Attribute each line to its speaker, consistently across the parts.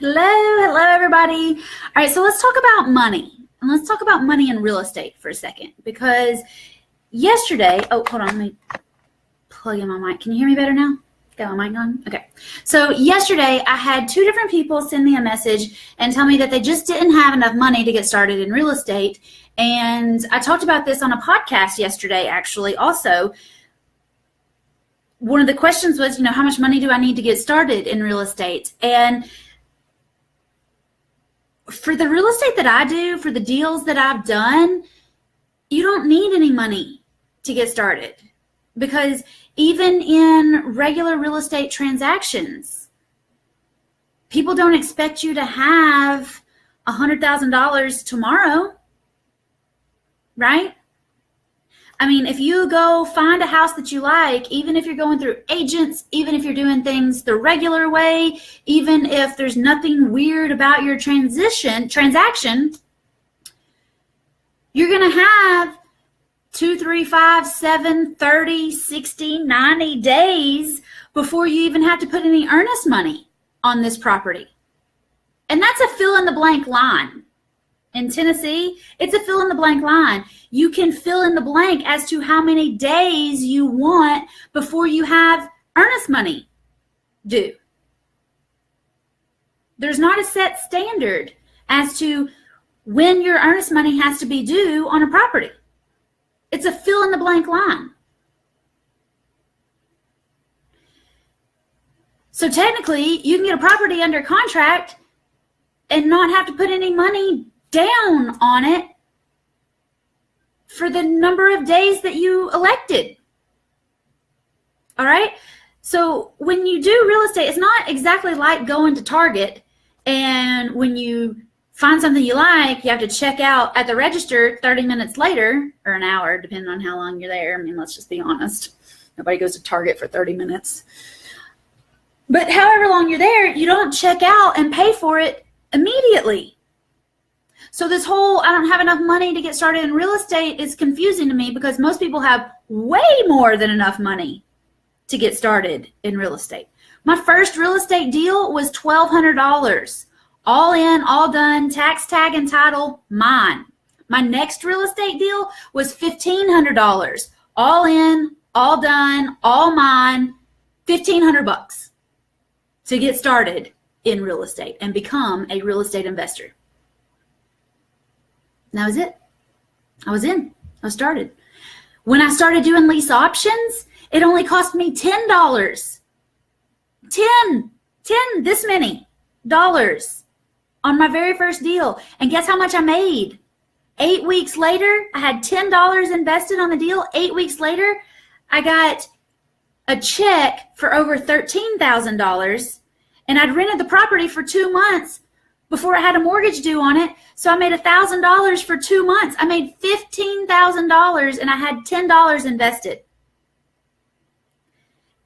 Speaker 1: Hello, everybody. All right, so let's talk about money. And let's talk about money in real estate for a second. Because yesterday, hold on, let me plug in my mic. Can you hear me better now? Got my mic on? Okay. So yesterday, I had two different people send me a message and tell me that they just didn't have enough money to get started in real estate. And I talked about this on a podcast yesterday, actually, also. One of the questions was, how much money do I need to get started in real estate? And for the real estate that I do, for the deals that I've done, you don't need any money to get started. Because even in regular real estate transactions, people don't expect you to have $100,000 tomorrow, right? I mean, if you go find a house that you like, even if you're going through agents, even if you're doing things the regular way, even if there's nothing weird about your transaction, you're going to have 2, 3, 5, 7, 30, 60, 90 days before you even have to put any earnest money on this property. And that's a fill in the blank line. In Tennessee, it's a fill in the blank line. You can fill in the blank as to how many days you want before you have earnest money due. There's not a set standard as to when your earnest money has to be due on a property. It's a fill in the blank line. So technically, you can get a property under contract and not have to put any money down on it for the number of days that you elected. All right? So when you do real estate, it's not exactly like going to Target and when you find something you like, you have to check out at the register 30 minutes later, or an hour, depending on how long you're there. I mean, let's just be honest. Nobody goes to Target for 30 minutes. But however long you're there, you don't check out and pay for it immediately. So this whole I don't have enough money to get started in real estate is confusing to me because most people have way more than enough money to get started in real estate. My first real estate deal was $1,200. All in, all done, tax, tag, and title, mine. My next real estate deal was $1,500. All in, all done, all mine, $1,500 to get started in real estate and become a real estate investor. And that was it. I was in. I started. When I started doing lease options, it only cost me $10. This many dollars on my very first deal. And guess how much I made? 8 weeks later, I had $10 invested on the deal. 8 weeks later, I got a check for over $13,000. And I'd rented the property for 2 months before I had a mortgage due on it. So I made $1,000 for 2 months. I made $15,000 and I had $10 invested.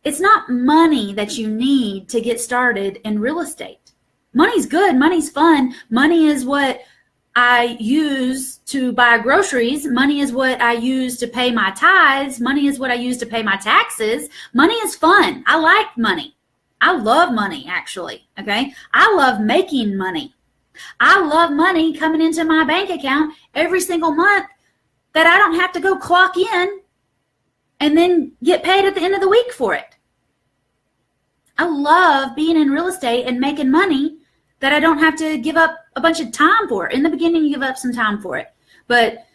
Speaker 1: It's not money that you need to get started in real estate. Money's good. Money's fun. Money is what I use to buy groceries. Money is what I use to pay my tithes. Money is what I use to pay my taxes. Money is fun. I like money. I love money, actually, okay? I love making money. I love money coming into my bank account every single month that I don't have to go clock in and then get paid at the end of the week for it. I love being in real estate and making money that I don't have to give up a bunch of time for. In the beginning, you give up some time for it. But,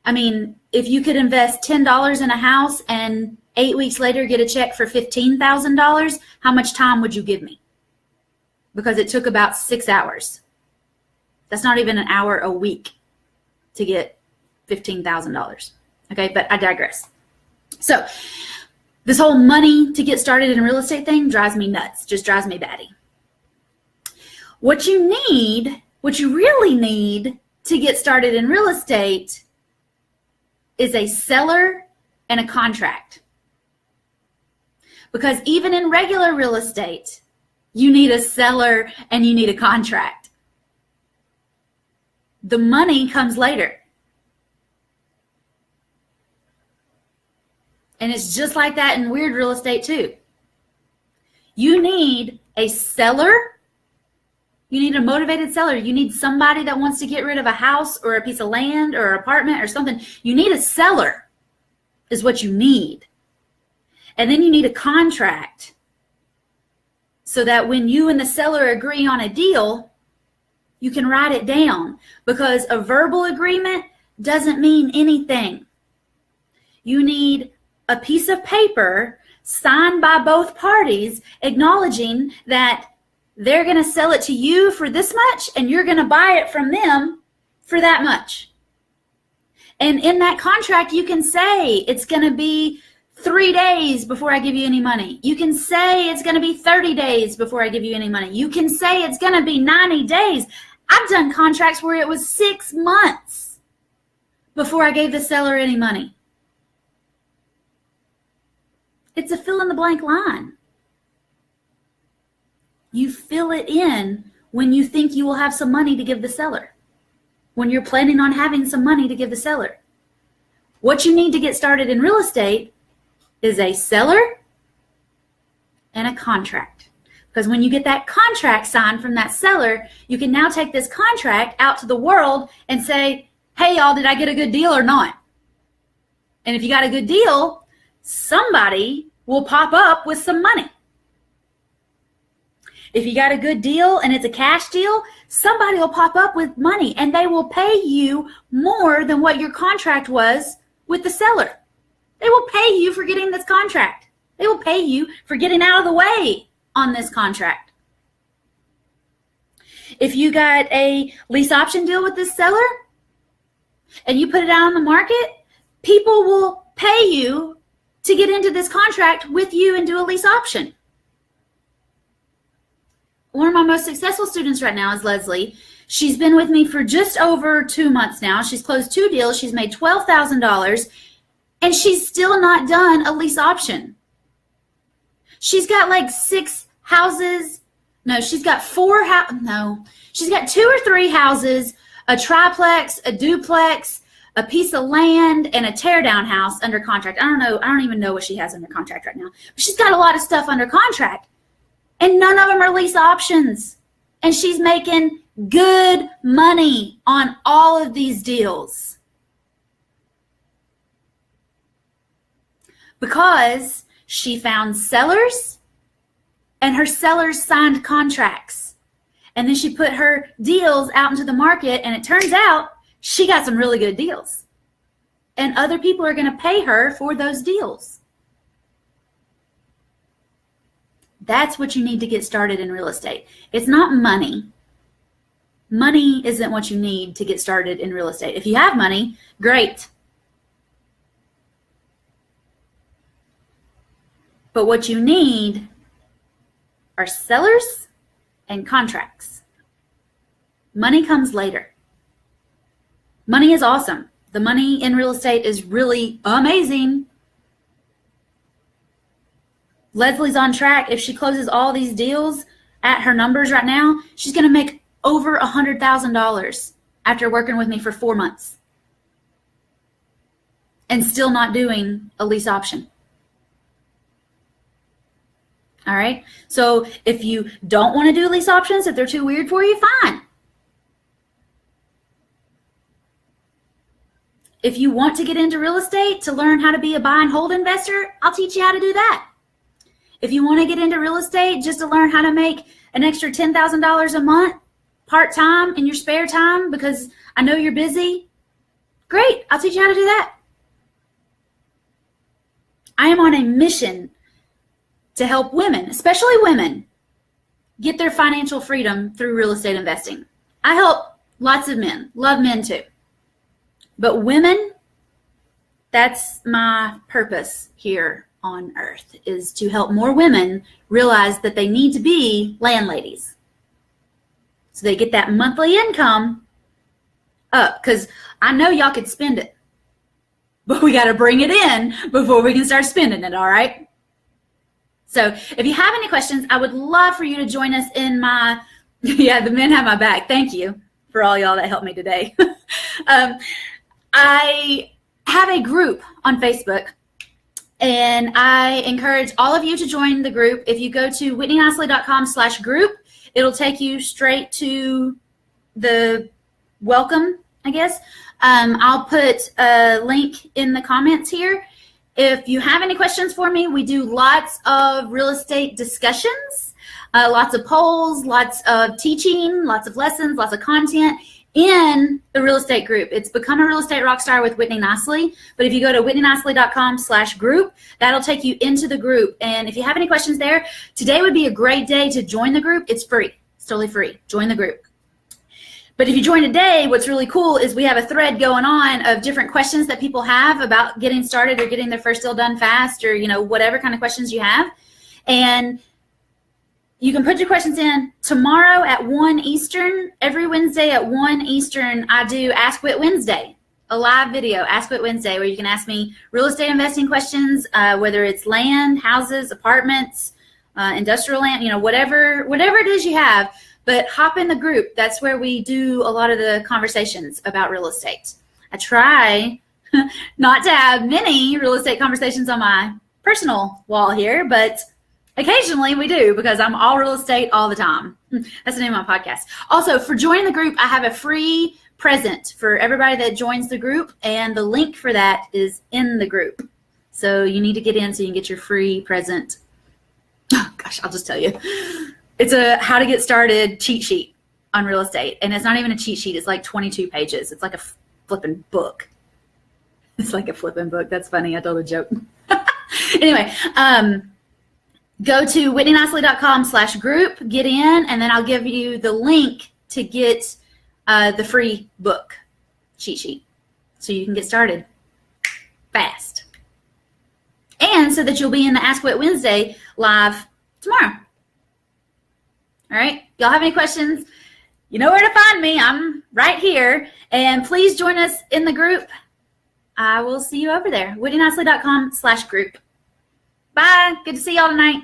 Speaker 1: I mean, if you could invest $10 in a house and 8 weeks later get a check for $15,000, how much time would you give me? Because it took about 6 hours. That's not even an hour a week to get $15,000. Okay, but I digress. So this whole money to get started in real estate thing drives me nuts, just drives me batty. What you really need to get started in real estate is a seller and a contract. Because even in regular real estate, you need a seller and you need a contract. The money comes later. And it's just like that in weird real estate too. You need a seller You need a motivated seller. You need somebody that wants to get rid of a house or a piece of land or apartment or something. You need a seller is what you need. And then you need a contract so that when you and the seller agree on a deal, you can write it down, because a verbal agreement doesn't mean anything. You need a piece of paper signed by both parties acknowledging that they're going to sell it to you for this much and you're going to buy it from them for that much. And in that contract, you can say it's going to be 3 days before I give you any money. You can say it's going to be 30 days before I give you any money. You can say it's going to be 90 days. I've done contracts where it was 6 months before I gave the seller any money. It's a fill in the blank line. You fill it in when you think you will have some money to give the seller, when you're planning on having some money to give the seller. What you need to get started in real estate is a seller and a contract. Because when you get that contract signed from that seller, you can now take this contract out to the world and say, hey, y'all, did I get a good deal or not? And if you got a good deal, somebody will pop up with some money. If you got a good deal and it's a cash deal, somebody will pop up with money and they will pay you more than what your contract was with the seller. They will pay you for getting this contract. They will pay you for getting out of the way on this contract. If you got a lease option deal with this seller and you put it out on the market, people will pay you to get into this contract with you and do a lease option. One of my most successful students right now is Leslie. She's been with me for just over 2 months now. She's closed 2 deals. She's made $12,000, and she's still not done a lease option. She's got like 6 houses. No, she's got 4 she's got 2 or 3 houses, a triplex, a duplex, a piece of land, and a teardown house under contract. I don't even know what she has under contract right now. But she's got a lot of stuff under contract. And none of them are lease options. And she's making good money on all of these deals. Because she found sellers and her sellers signed contracts. And then she put her deals out into the market, and it turns out she got some really good deals. And other people are going to pay her for those deals. That's what you need to get started in real estate. It's not money. Money isn't what you need to get started in real estate. If you have money, great. But what you need are sellers and contracts. Money comes later. Money is awesome. The money in real estate is really amazing. Leslie's on track. If she closes all these deals at her numbers right now, she's going to make over $100,000 after working with me for 4 months and still not doing a lease option. All right. So if you don't want to do lease options, if they're too weird for you, fine. If you want to get into real estate to learn how to be a buy and hold investor, I'll teach you how to do that. If you want to get into real estate just to learn how to make an extra $10,000 a month part-time in your spare time because I know you're busy, great. I'll teach you how to do that. I am on a mission to help women, especially women, get their financial freedom through real estate investing. I help lots of men, love men too. But women, that's my purpose here on earth, is to help more women realize that they need to be landladies. So they get that monthly income up, because I know y'all could spend it, but we got to bring it in before we can start spending it, all right? So if you have any questions, I would love for you to join us in my, yeah, the men have my back. Thank you for all y'all that helped me today. I have a group on Facebook, and I encourage all of you to join the group. If you go to whitneynicely.com/group, It'll take you straight to the welcome, I guess. I'll put a link in the comments here. If you have any questions for me, we do lots of real estate discussions, lots of polls, lots of teaching, lots of lessons, lots of content in the real estate group. It's Become a Real Estate Rockstar with Whitney Nicely. But if you go to whitneynicely.com/group, that'll take you into the group. And if you have any questions there, today would be a great day to join the group. It's free. It's totally free. Join the group. But if you join today, what's really cool is we have a thread going on of different questions that people have about getting started or getting their first deal done fast, or whatever kind of questions you have. And you can put your questions in tomorrow at 1 Eastern. Every Wednesday at 1 Eastern, I do Ask Whit Wednesday, a live video, Ask Whit Wednesday, where you can ask me real estate investing questions, whether it's land, houses, apartments, industrial land, whatever it is you have. But hop in the group. That's where we do a lot of the conversations about real estate. I try not to have many real estate conversations on my personal wall here, but occasionally we do, because I'm all real estate all the time. That's the name of my podcast. Also, for joining the group, I have a free present for everybody that joins the group, and the link for that is in the group. So you need to get in so you can get your free present. Oh, gosh, I'll just tell you. It's a how to get started cheat sheet on real estate. And it's not even a cheat sheet. It's like 22 pages. It's like a flipping book. It's like a flipping book. That's funny. I told a joke. Anyway, go to whitneynicely.com/group, get in, and then I'll give you the link to get the free book cheat sheet so you can get started fast. And so that you'll be in the Ask Whit Wednesday live tomorrow. All right, y'all have any questions? You know where to find me. I'm right here. And please join us in the group. I will see you over there. whitneynicely.com/group. Bye. Good to see y'all tonight.